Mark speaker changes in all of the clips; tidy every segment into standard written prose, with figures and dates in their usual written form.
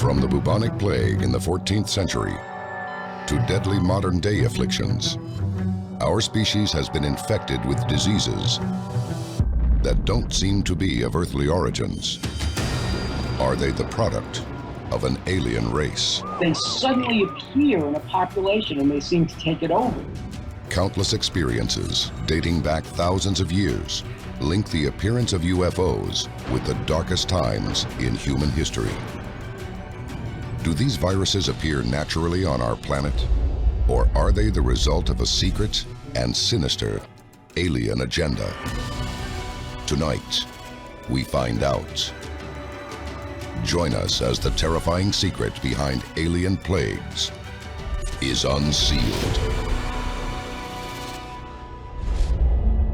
Speaker 1: From the bubonic plague in the 14th century to deadly modern-day afflictions, our species has been infected with diseases that don't seem to be of earthly origins. Are they the product of an alien race?
Speaker 2: They suddenly appear in a population and they seem to take it over.
Speaker 1: Countless experiences dating back thousands of years link the appearance of UFOs with the darkest times in human history. Do these viruses appear naturally on our planet, or are they the result of a secret and sinister alien agenda? Tonight, we find out. Join us as the terrifying secret behind alien plagues is unsealed.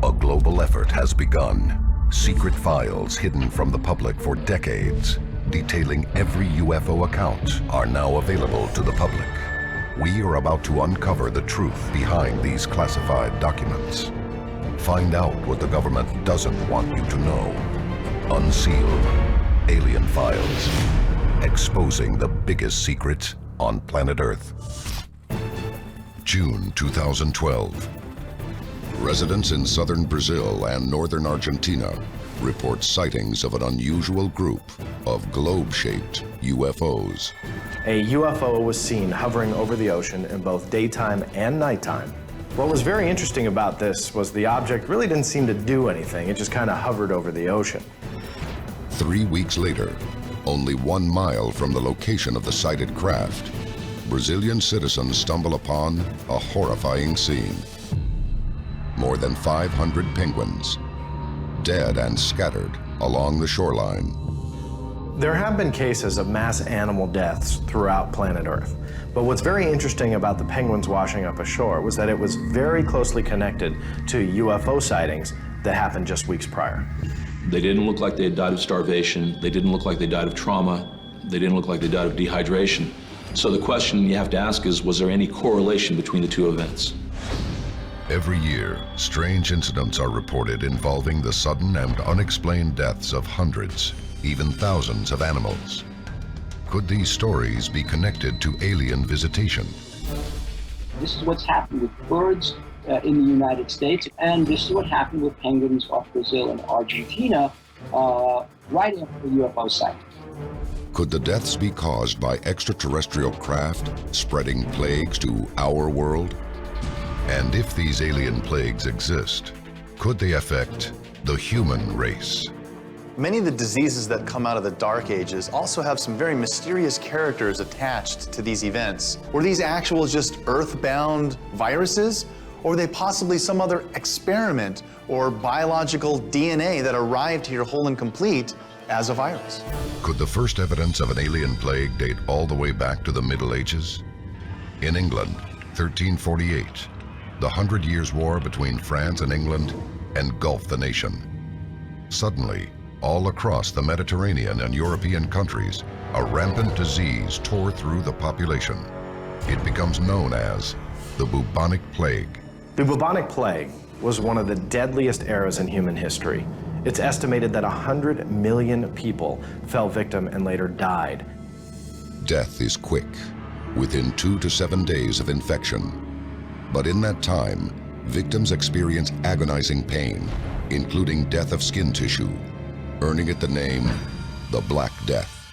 Speaker 1: A global effort has begun. Secret files hidden from the public for decades, detailing every UFO account, are now available to the public. We are about to uncover the truth behind these classified documents. Find out what the government doesn't want you to know. Unsealed. Alien Files. Exposing the biggest secret on planet Earth. June 2012. Residents in southern Brazil and northern Argentina report sightings of an unusual group of globe-shaped UFOs.
Speaker 3: A UFO was seen hovering over the ocean in both daytime and nighttime. What was very interesting about this was the object really didn't seem to do anything. It just kind of hovered over the ocean.
Speaker 1: 3 weeks later, only 1 mile from the location of the sighted craft, Brazilian citizens stumble upon a horrifying scene. More than 500 penguins, dead and scattered along the shoreline.
Speaker 3: There have been cases of mass animal deaths throughout planet Earth. But what's very interesting about the penguins washing up ashore was that it was very closely connected to UFO sightings that happened just weeks prior.
Speaker 4: They didn't look like they had died of starvation. They didn't look like they died of trauma. They didn't look like they died of dehydration. So the question you have to ask is, was there any correlation between the two events?
Speaker 1: Every year, strange incidents are reported involving the sudden and unexplained deaths of hundreds, even thousands of animals. Could these stories be connected to alien visitation?
Speaker 2: This is what's happened with birds in the United States, and this is what happened with penguins off Brazil and Argentina right after the UFO sighting.
Speaker 1: Could the deaths be caused by extraterrestrial craft spreading plagues to our world? And if these alien plagues exist, could they affect the human race?
Speaker 5: Many of the diseases that come out of the Dark Ages also have some very mysterious characters attached to these events. Were these actual just earthbound viruses? Or were they possibly some other experiment or biological DNA that arrived here whole and complete as a virus?
Speaker 1: Could the first evidence of an alien plague date all the way back to the Middle Ages? In England, 1348, the 100 Years' War between France and England engulfed the nation. Suddenly, all across the Mediterranean and European countries, a rampant disease tore through the population. It becomes known as the bubonic plague.
Speaker 3: The bubonic plague was one of the deadliest eras in human history. It's estimated that 100 million people fell victim and later died.
Speaker 1: Death is quick, within 2 to 7 days of infection. But in that time, victims experience agonizing pain, including death of skin tissue, earning it the name the Black Death.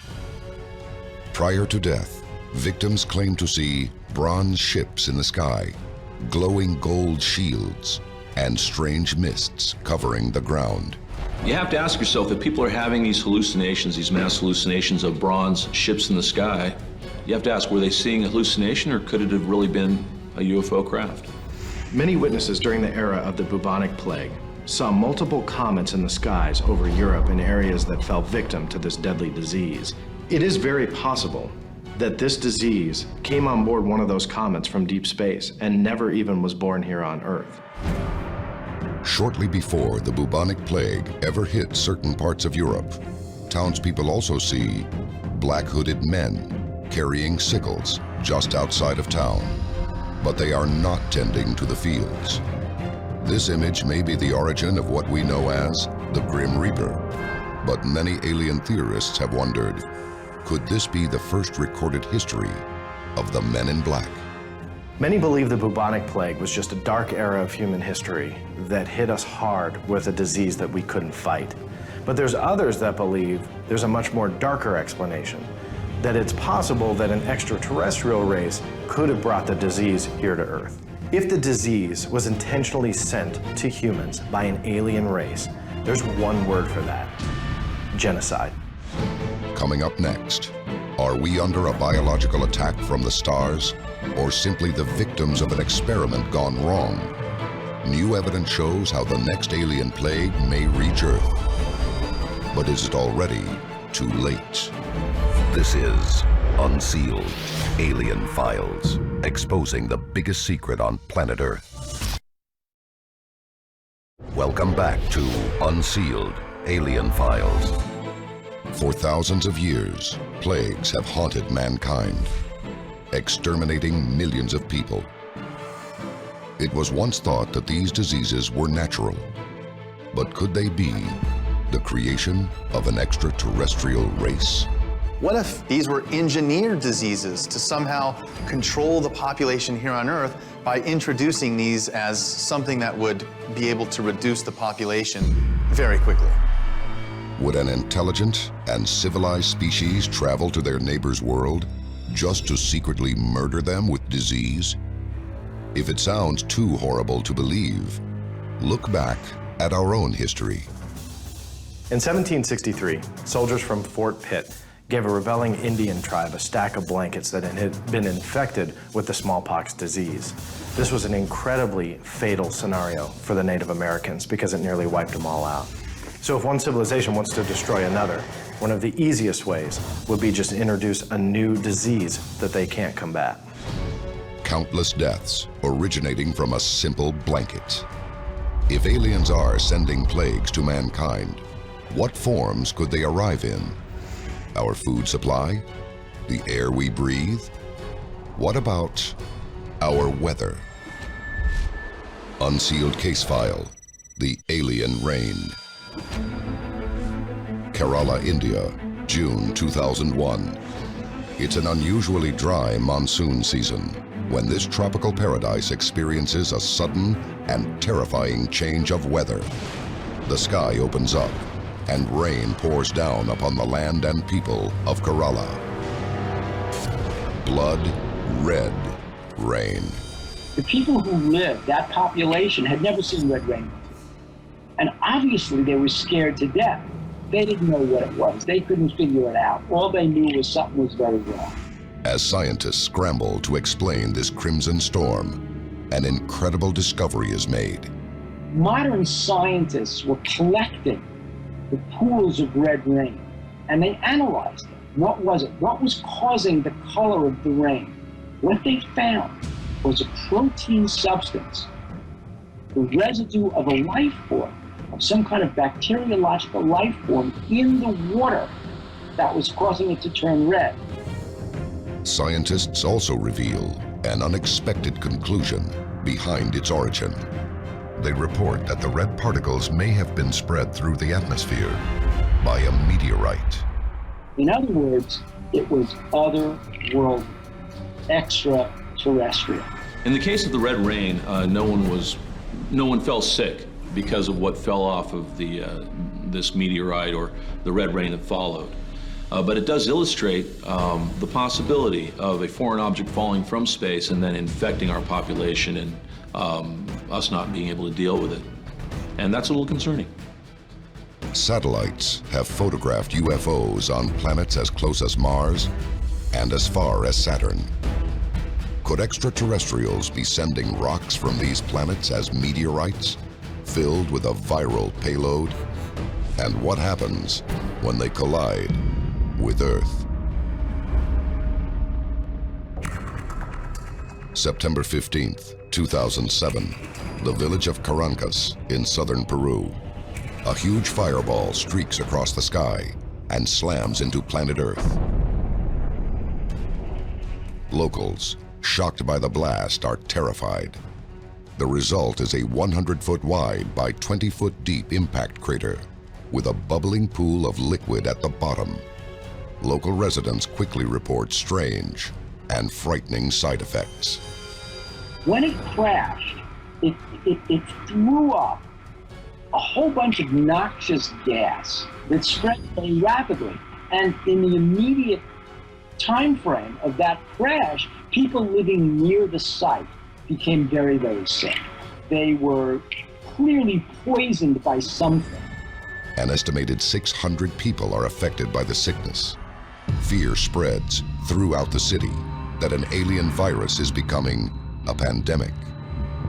Speaker 1: Prior to death, victims claim to see bronze ships in the sky, glowing gold shields, and strange mists covering the ground.
Speaker 4: You have to ask yourself, if people are having these hallucinations, these mass hallucinations of bronze ships in the sky, you have to ask, were they seeing a hallucination, or could it have really been a UFO craft?
Speaker 3: Many witnesses during the era of the bubonic plague saw multiple comets in the skies over Europe in areas that fell victim to this deadly disease. It is very possible that this disease came on board one of those comets from deep space and never even was born here on Earth.
Speaker 1: Shortly before the bubonic plague ever hit certain parts of Europe, townspeople also see black-hooded men carrying sickles just outside of town. But they are not tending to the fields. This image may be the origin of what we know as the Grim Reaper. But many alien theorists have wondered, Could this be the first recorded history of the Men in Black?
Speaker 3: Many believe the bubonic plague was just a dark era of human history that hit us hard with a disease that we couldn't fight. But there's others that believe there's a much more darker explanation, that it's possible that an extraterrestrial race could have brought the disease here to Earth. If the disease was intentionally sent to humans by an alien race, there's one word for that: genocide.
Speaker 1: Coming up next, are we under a biological attack from the stars, or simply the victims of an experiment gone wrong? New evidence shows how the next alien plague may reach Earth. But is it already too late? This is Unsealed, Alien Files, exposing the biggest secret on planet Earth. Welcome back to Unsealed, Alien Files. For thousands of years, plagues have haunted mankind, exterminating millions of people. It was once thought that these diseases were natural, but could they be the creation of an extraterrestrial race?
Speaker 5: What if these were engineered diseases to somehow control the population here on Earth by introducing these as something that would be able to reduce the population very quickly?
Speaker 1: Would an intelligent and civilized species travel to their neighbor's world just to secretly murder them with disease? If it sounds too horrible to believe, look back at our own history.
Speaker 3: In 1763, soldiers from Fort Pitt gave a rebelling Indian tribe a stack of blankets that had been infected with the smallpox disease. This was an incredibly fatal scenario for the Native Americans because it nearly wiped them all out. So if one civilization wants to destroy another, one of the easiest ways would be just to introduce a new disease that they can't combat.
Speaker 1: Countless deaths originating from a simple blanket. If aliens are sending plagues to mankind, what forms could they arrive in? Our food supply? The air we breathe? What about our weather? Unsealed case file, the alien rain. Kerala, India, June 2001. It's an unusually dry monsoon season when this tropical paradise experiences a sudden and terrifying change of weather. The sky opens up and rain pours down upon the land and people of Kerala. Blood red rain.
Speaker 2: The people who lived, that population, had never seen red rain before. And obviously they were scared to death. They didn't know what it was. They couldn't figure it out. All they knew was something was very wrong.
Speaker 1: As scientists scramble to explain this crimson storm, an incredible discovery is made.
Speaker 2: Modern scientists were collecting the pools of red rain, and they analyzed them. What was it? What was causing the color of the rain? What they found was a protein substance, the residue of a life form, of some kind of bacteriological life form in the water that was causing it to turn red.
Speaker 1: Scientists also reveal an unexpected conclusion behind its origin. They report that the red particles may have been spread through the atmosphere by a meteorite.
Speaker 2: In other words, it was otherworldly, extraterrestrial.
Speaker 4: In the case of the red rain, no one fell sick because of what fell off of this meteorite or the red rain that followed. But it does illustrate the possibility of a foreign object falling from space and then infecting our population and us not being able to deal with it. And that's a little concerning.
Speaker 1: Satellites have photographed UFOs on planets as close as Mars and as far as Saturn. Could extraterrestrials be sending rocks from these planets as meteorites, filled with a viral payload? And what happens when they collide with Earth? September 15th, 2007, the village of Caracas in southern Peru. A huge fireball streaks across the sky and slams into planet Earth. Locals, shocked by the blast, are terrified. The result is a 100-foot wide by 20-foot deep impact crater with a bubbling pool of liquid at the bottom. local residents quickly report strange and frightening side effects.
Speaker 2: When it crashed, it threw up a whole bunch of noxious gas that spread very rapidly. And in the immediate time frame of that crash, people living near the site became very, very sick. They were clearly poisoned by something.
Speaker 1: An estimated 600 people are affected by the sickness. Fear spreads throughout the city that an alien virus is becoming a pandemic.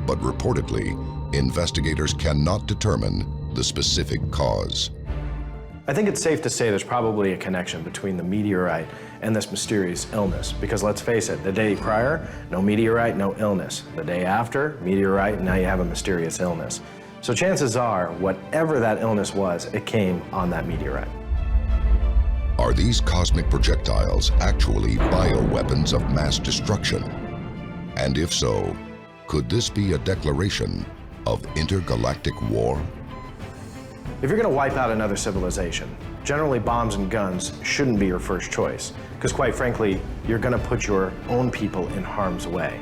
Speaker 1: But reportedly, investigators cannot determine the specific cause.
Speaker 3: I think it's safe to say there's probably a connection between the meteorite and this mysterious illness, because let's face it, the day prior, no meteorite, no illness. The day after, meteorite, and now you have a mysterious illness. So chances are, whatever that illness was, it came on that meteorite.
Speaker 1: Are these cosmic projectiles actually bioweapons of mass destruction? And if so, could this be a declaration of intergalactic war?
Speaker 3: If you're going to wipe out another civilization, generally bombs and guns shouldn't be your first choice, because quite frankly, you're going to put your own people in harm's way.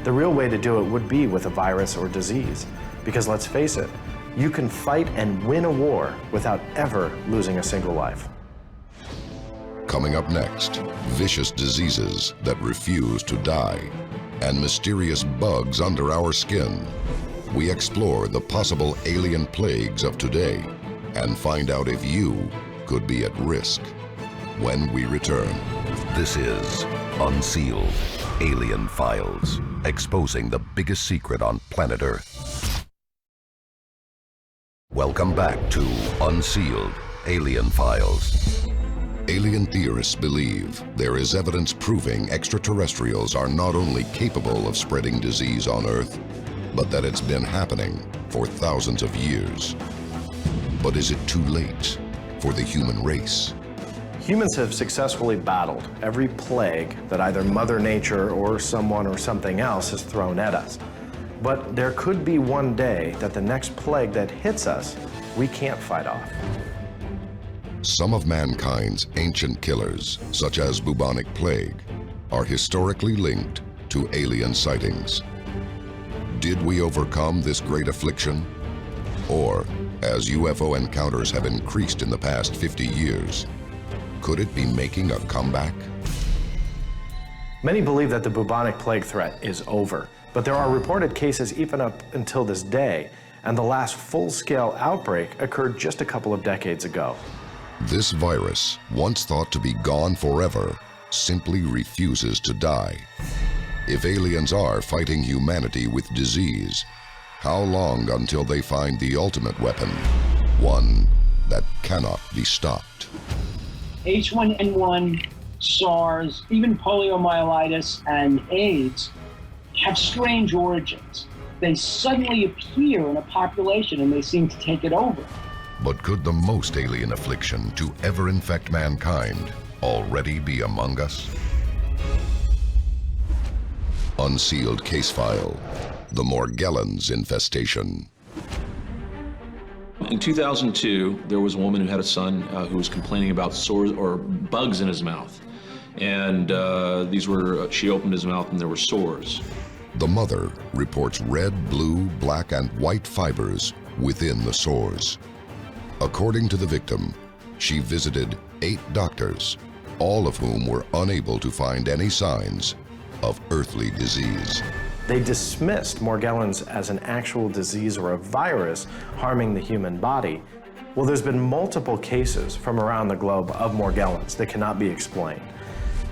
Speaker 3: The real way to do it would be with a virus or disease, because let's face it, you can fight and win a war without ever losing a single life.
Speaker 1: Coming up next, vicious diseases that refuse to die and mysterious bugs under our skin. We explore the possible alien plagues of today and find out if you could be at risk when we return. This is Unsealed, Alien Files, exposing the biggest secret on planet Earth. Welcome back to Unsealed, Alien Files. Alien theorists believe there is evidence proving extraterrestrials are not only capable of spreading disease on Earth, but that it's been happening for thousands of years. But is it too late for the human race?
Speaker 3: Humans have successfully battled every plague that either Mother Nature or someone or something else has thrown at us. But there could be one day that the next plague that hits us, we can't fight off.
Speaker 1: Some of mankind's ancient killers, such as bubonic plague, are historically linked to alien sightings. Did we overcome this great affliction? Or, as UFO encounters have increased in the past 50 years, could it be making a comeback?
Speaker 3: Many believe that the bubonic plague threat is over, but there are reported cases even up until this day, and the last full-scale outbreak occurred just a couple of decades ago.
Speaker 1: This virus, once thought to be gone forever, simply refuses to die. If aliens are fighting humanity with disease, how long until they find the ultimate weapon, one that cannot be stopped?
Speaker 2: H1N1, SARS, even poliomyelitis and AIDS have strange origins. They suddenly appear in a population and they seem to take it over.
Speaker 1: But could the most alien affliction to ever infect mankind already be among us? Unsealed case file, the Morgellons infestation.
Speaker 4: In 2002, there was a woman who had a son who was complaining about sores or bugs in his mouth. And she opened his mouth and there were sores.
Speaker 1: The mother reports red, blue, black, and white fibers within the sores. According to the victim, she visited 8 doctors, all of whom were unable to find any signs of earthly disease.
Speaker 3: They dismissed Morgellons as an actual disease or a virus harming the human body. Well, there's been multiple cases from around the globe of Morgellons that cannot be explained.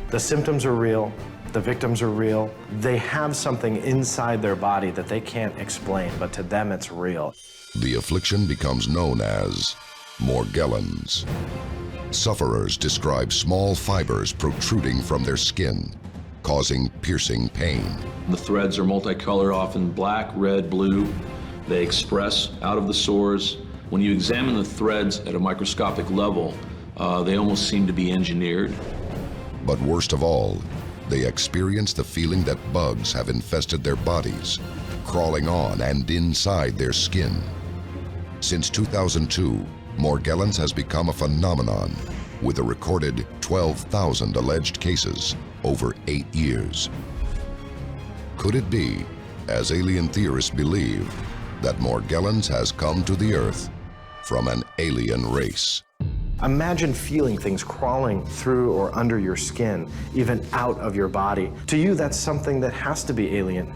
Speaker 3: The symptoms are real, the victims are real. They have something inside their body that they can't explain, but to them it's real.
Speaker 1: The affliction becomes known as Morgellons. Sufferers describe small fibers protruding from their skin, causing piercing pain.
Speaker 4: The threads are multicolored, often black, red, blue. They express out of the sores. When you examine the threads at a microscopic level, they almost seem to be engineered.
Speaker 1: But worst of all, they experience the feeling that bugs have infested their bodies, crawling on and inside their skin. Since 2002, Morgellons has become a phenomenon, with a recorded 12,000 alleged cases over 8 years. Could it be, as alien theorists believe, that Morgellons has come to the Earth from an alien race?
Speaker 3: Imagine feeling things crawling through or under your skin, even out of your body. To you, that's something that has to be alien.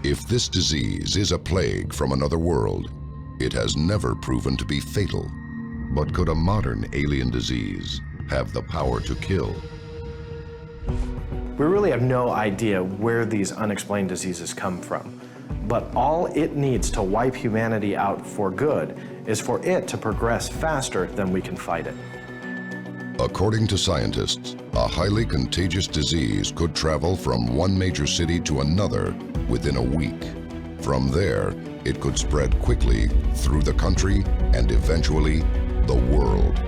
Speaker 1: If this disease is a plague from another world, it has never proven to be fatal. But could a modern alien disease have the power to kill?
Speaker 3: We really have no idea where these unexplained diseases come from. But all it needs to wipe humanity out for good is for it to progress faster than we can fight it.
Speaker 1: According to scientists, a highly contagious disease could travel from one major city to another within a week. From there, it could spread quickly through the country and eventually the world.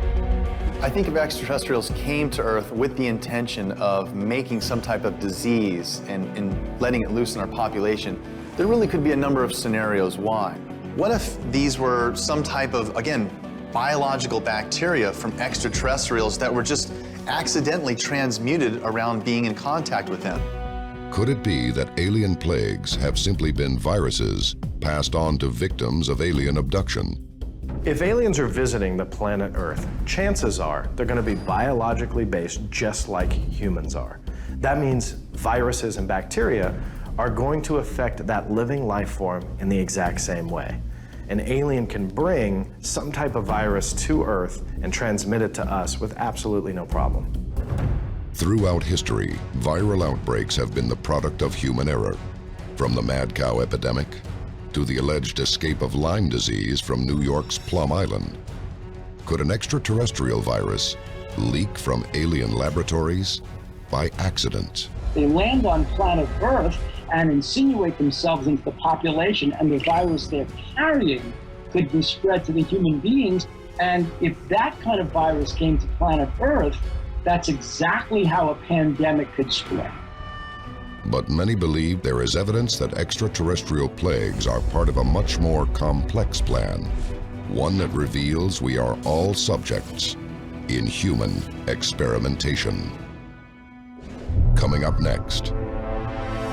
Speaker 5: I think if extraterrestrials came to Earth with the intention of making some type of disease and letting it loose in our population, there really could be a number of scenarios why. What if these were some type of, again, biological bacteria from extraterrestrials that were just accidentally transmuted around being in contact with them?
Speaker 1: Could it be that alien plagues have simply been viruses passed on to victims of alien abduction?
Speaker 3: If aliens are visiting the planet Earth, chances are they're going to be biologically based just like humans are. That means viruses and bacteria are going to affect that living life form in the exact same way. An alien can bring some type of virus to Earth and transmit it to us with absolutely no problem.
Speaker 1: Throughout history, viral outbreaks have been the product of human error. From the mad cow epidemic to the alleged escape of Lyme disease from New York's Plum Island. Could an extraterrestrial virus leak from alien laboratories by accident?
Speaker 2: They land on planet Earth and insinuate themselves into the population, and the virus they're carrying could be spread to the human beings. And if that kind of virus came to planet Earth, that's exactly how a pandemic could spread.
Speaker 1: But many believe there is evidence that extraterrestrial plagues are part of a much more complex plan, one that reveals we are all subjects in human experimentation. Coming up next,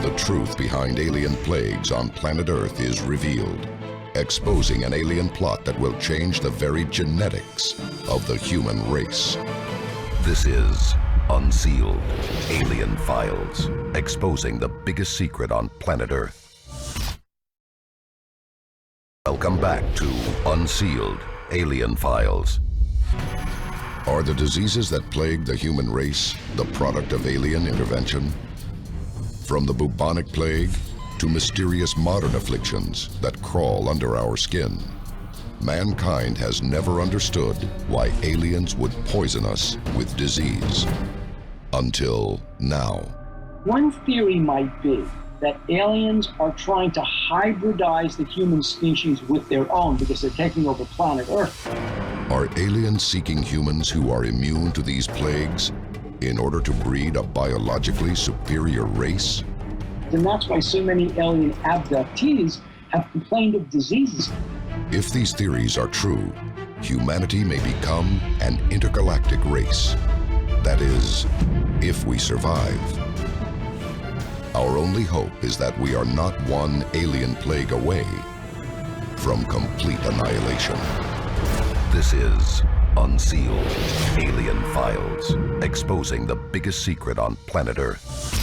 Speaker 1: the truth behind alien plagues on planet Earth is revealed, exposing an alien plot that will change the very genetics of the human race. This is Unsealed, Alien Files, exposing the biggest secret on planet Earth. Welcome back to Unsealed, Alien Files. Are the diseases that plague the human race the product of alien intervention? From the bubonic plague to mysterious modern afflictions that crawl under our skin, mankind has never understood why aliens would poison us with disease. Until now.
Speaker 2: One theory might be that aliens are trying to hybridize the human species with their own because they're taking over planet Earth.
Speaker 1: Are aliens seeking humans who are immune to these plagues in order to breed a biologically superior race?
Speaker 2: And that's why so many alien abductees have complained of diseases.
Speaker 1: If these theories are true, humanity may become an intergalactic race. That is, if we survive. Our only hope is that we are not one alien plague away from complete annihilation. This is Unsealed, Alien Files, exposing the biggest secret on planet Earth.